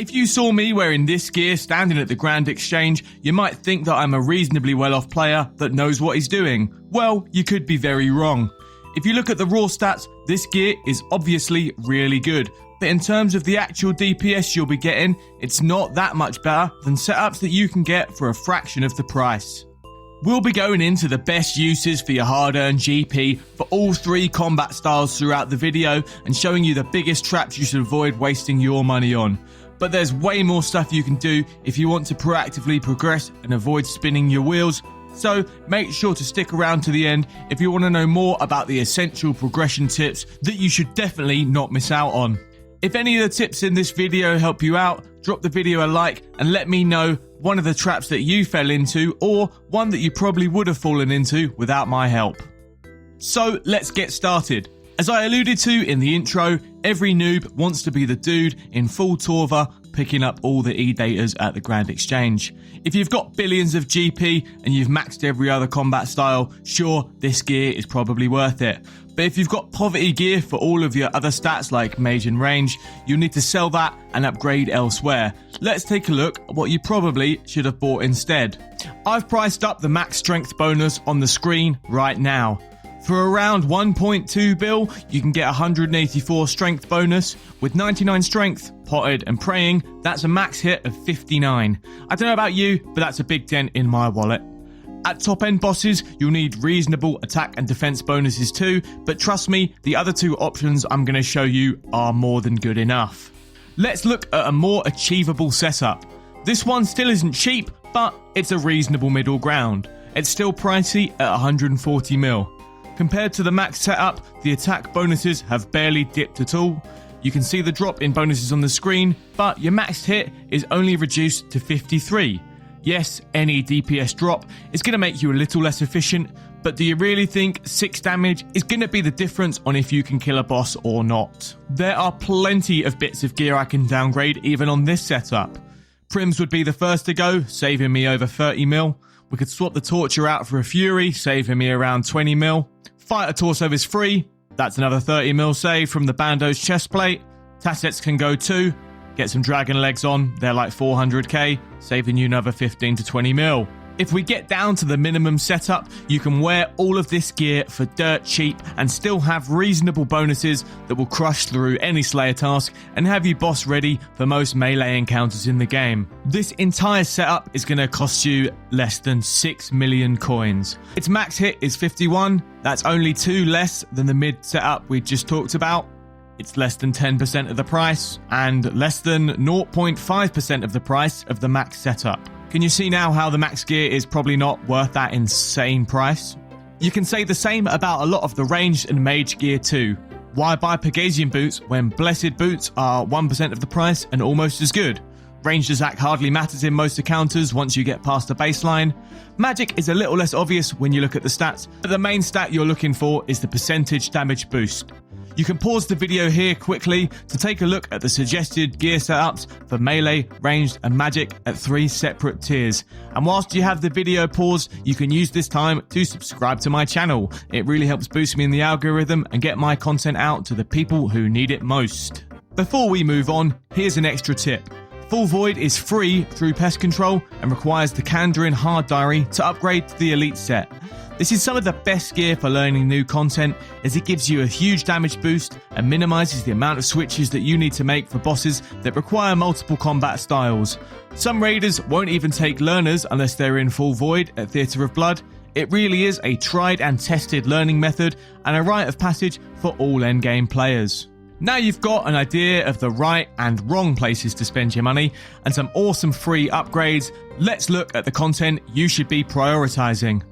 If you saw me wearing this gear standing at the Grand Exchange, you might think that I'm a reasonably well-off player that knows what he's doing. Well, you could be very wrong. If you look at the raw stats, this gear is obviously really good, but in terms of the actual DPS you'll be getting, it's not that much better than setups that you can get for a fraction of the price. We'll be going into the best uses for your hard-earned GP for all three combat styles throughout the video and showing you the biggest traps you should avoid wasting your money on. But there's way more stuff you can do if you want to proactively progress and avoid spinning your wheels, so make sure to stick around to the end if you want to know more about the essential progression tips that you should definitely not miss out on. If any of the tips in this video help you out, drop the video a like and let me know one of the traps that you fell into or one that you probably would have fallen into without my help. So let's get started. As I alluded to in the intro, every noob wants to be the dude in full Torva picking up all the E-datas at the Grand Exchange. If you've got billions of GP and you've maxed every other combat style, sure, this gear is probably worth it. But if you've got poverty gear for all of your other stats like mage and range, you'll need to sell that and upgrade elsewhere. Let's take a look at what you probably should have bought instead. I've priced up the max strength bonus on the screen right now. For around 1.2 bill, you can get 184 strength bonus. With 99 strength, potted and praying, that's a max hit of 59. I don't know about you, but that's a big dent in my wallet. At top end bosses, you'll need reasonable attack and defense bonuses too, but trust me, the other two options I'm going to show you are more than good enough. Let's look at a more achievable setup. This one still isn't cheap, but it's a reasonable middle ground. It's still pricey at 140 mil. Compared to the max setup, the attack bonuses have barely dipped at all. You can see the drop in bonuses on the screen, but your maxed hit is only reduced to 53. Yes, any DPS drop is going to make you a little less efficient, but do you really think 6 damage is going to be the difference on if you can kill a boss or not? There are plenty of bits of gear I can downgrade even on this setup. Prims would be the first to go, saving me over 30 mil. We could swap the Torture out for a Fury, saving me around 20 mil. Fighter Torso is free, that's another 30 mil save from the Bando's chestplate. Tassets can go too. Get some Dragon Legs on, they're like 400k, saving you another 15 to 20 mil. If we get down to the minimum setup, you can wear all of this gear for dirt cheap and still have reasonable bonuses that will crush through any Slayer task and have you boss ready for most melee encounters in the game. This entire setup is going to cost you less than 6 million coins. Its max hit is 51, that's only 2 less than the mid setup we just talked about. It's less than 10% of the price and less than 0.5% of the price of the max setup. Can you see now how the max gear is probably not worth that insane price? You can say the same about a lot of the ranged and mage gear too. Why buy Pegasian boots when blessed boots are 1% of the price and almost as good? Ranged attack hardly matters in most encounters once you get past the baseline. Magic is a little less obvious when you look at the stats, but the main stat you're looking for is the percentage damage boost. You can pause the video here quickly to take a look at the suggested gear setups for melee, ranged and magic at 3 separate tiers. And whilst you have the video paused, you can use this time to subscribe to my channel. It really helps boost me in the algorithm and get my content out to the people who need it most. Before we move on, here's an extra tip. Full Void is free through Pest Control and requires the Kandarin Hard Diary to upgrade to the Elite set. This is some of the best gear for learning new content as it gives you a huge damage boost and minimises the amount of switches that you need to make for bosses that require multiple combat styles. Some raiders won't even take learners unless they're in Full Void at Theatre of Blood. It really is a tried and tested learning method and a rite of passage for all endgame players. Now you've got an idea of the right and wrong places to spend your money and some awesome free upgrades, let's look at the content you should be prioritising.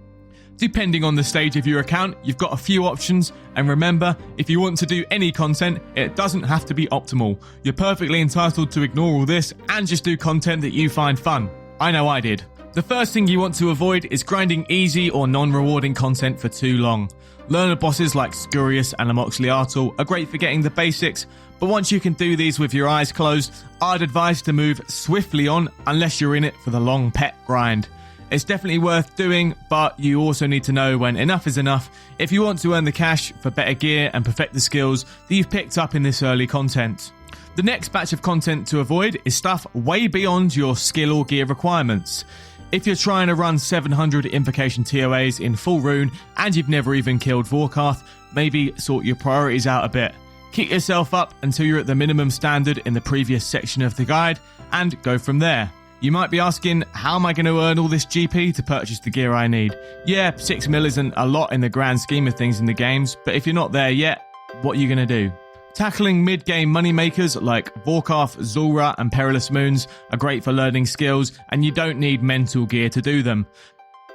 Depending on the stage of your account, you've got a few options, and remember, if you want to do any content, it doesn't have to be optimal. You're perfectly entitled to ignore all this and just do content that you find fun. I know I did. The first thing you want to avoid is grinding easy or non-rewarding content for too long. Learner bosses like Scurious and Amoxicliatal are great for getting the basics, but once you can do these with your eyes closed, I'd advise to move swiftly on unless you're in it for the long pet grind. It's definitely worth doing, but you also need to know when enough is enough if you want to earn the cash for better gear and perfect the skills that you've picked up in this early content. The next batch of content to avoid is stuff way beyond your skill or gear requirements. If you're trying to run 700 invocation TOAs in full rune and you've never even killed Vorkath, maybe sort your priorities out a bit. Kick yourself up until you're at the minimum standard in the previous section of the guide and go from there. You might be asking, how am I going to earn all this GP to purchase the gear I need? Yeah, 6 mil isn't a lot in the grand scheme of things in the games, but if you're not there yet, what are you going to do? Tackling mid-game moneymakers like Vorkath, Zulrah and Perilous Moons are great for learning skills, and you don't need mental gear to do them.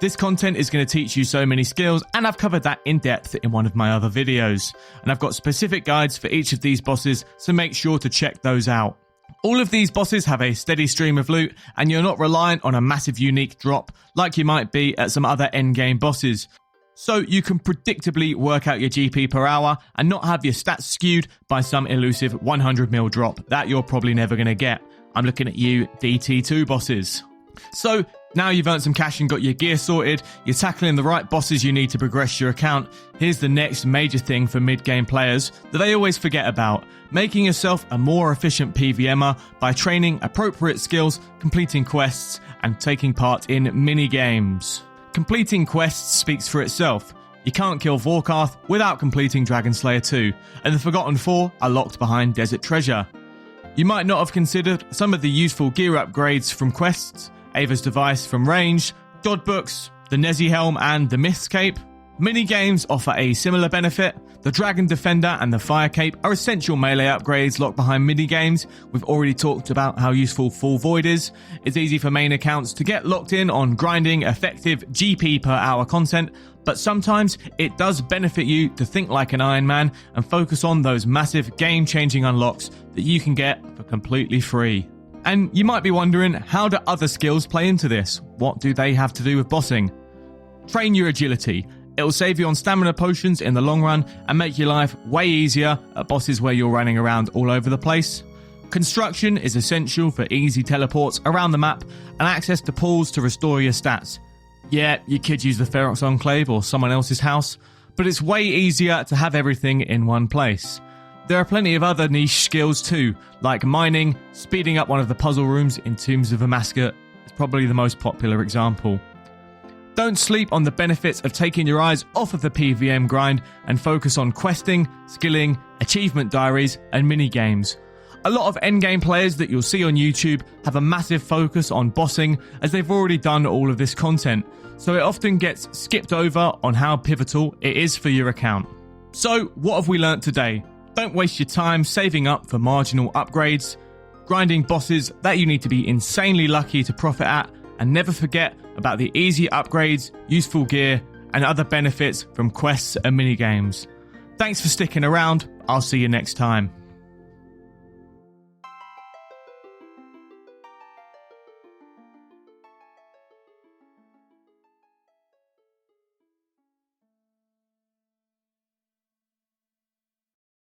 This content is going to teach you so many skills, and I've covered that in depth in one of my other videos. And I've got specific guides for each of these bosses, so make sure to check those out. All of these bosses have a steady stream of loot, and you're not reliant on a massive unique drop like you might be at some other endgame bosses. So you can predictably work out your GP per hour and not have your stats skewed by some elusive 100 mil drop that you're probably never going to get. I'm looking at you DT2 bosses. So now you've earned some cash and got your gear sorted, you're tackling the right bosses you need to progress your account. Here's the next major thing for mid-game players that they always forget about: making yourself a more efficient PVMer by training appropriate skills, completing quests, and taking part in mini-games. Completing quests speaks for itself. You can't kill Vorkath without completing Dragon Slayer 2, and the Forgotten Four are locked behind Desert Treasure. You might not have considered some of the useful gear upgrades from quests, Ava's device from range, God books, the Nezi helm and the Myth's cape. Mini-games offer a similar benefit. The Dragon Defender and the Fire Cape are essential melee upgrades locked behind mini-games. We've already talked about how useful Full Void is. It's easy for main accounts to get locked in on grinding effective GP per hour content, but sometimes it does benefit you to think like an Iron Man and focus on those massive game-changing unlocks that you can get for completely free. And you might be wondering, how do other skills play into this? What do they have to do with bossing? Train your agility. It'll save you on stamina potions in the long run and make your life way easier at bosses where you're running around all over the place. Construction is essential for easy teleports around the map and access to pools to restore your stats. Yeah, you could use the Ferox Enclave or someone else's house, but it's way easier to have everything in one place. There are plenty of other niche skills too, like mining. Speeding up one of the puzzle rooms in Tombs of Amascut is probably the most popular example. Don't sleep on the benefits of taking your eyes off of the PVM grind and focus on questing, skilling, achievement diaries, and mini-games. A lot of endgame players that you'll see on YouTube have a massive focus on bossing as they've already done all of this content, so it often gets skipped over on how pivotal it is for your account. So, what have we learnt today? Don't waste your time saving up for marginal upgrades, grinding bosses that you need to be insanely lucky to profit at, and never forget about the easy upgrades, useful gear, and other benefits from quests and minigames. Thanks for sticking around. I'll see you next time.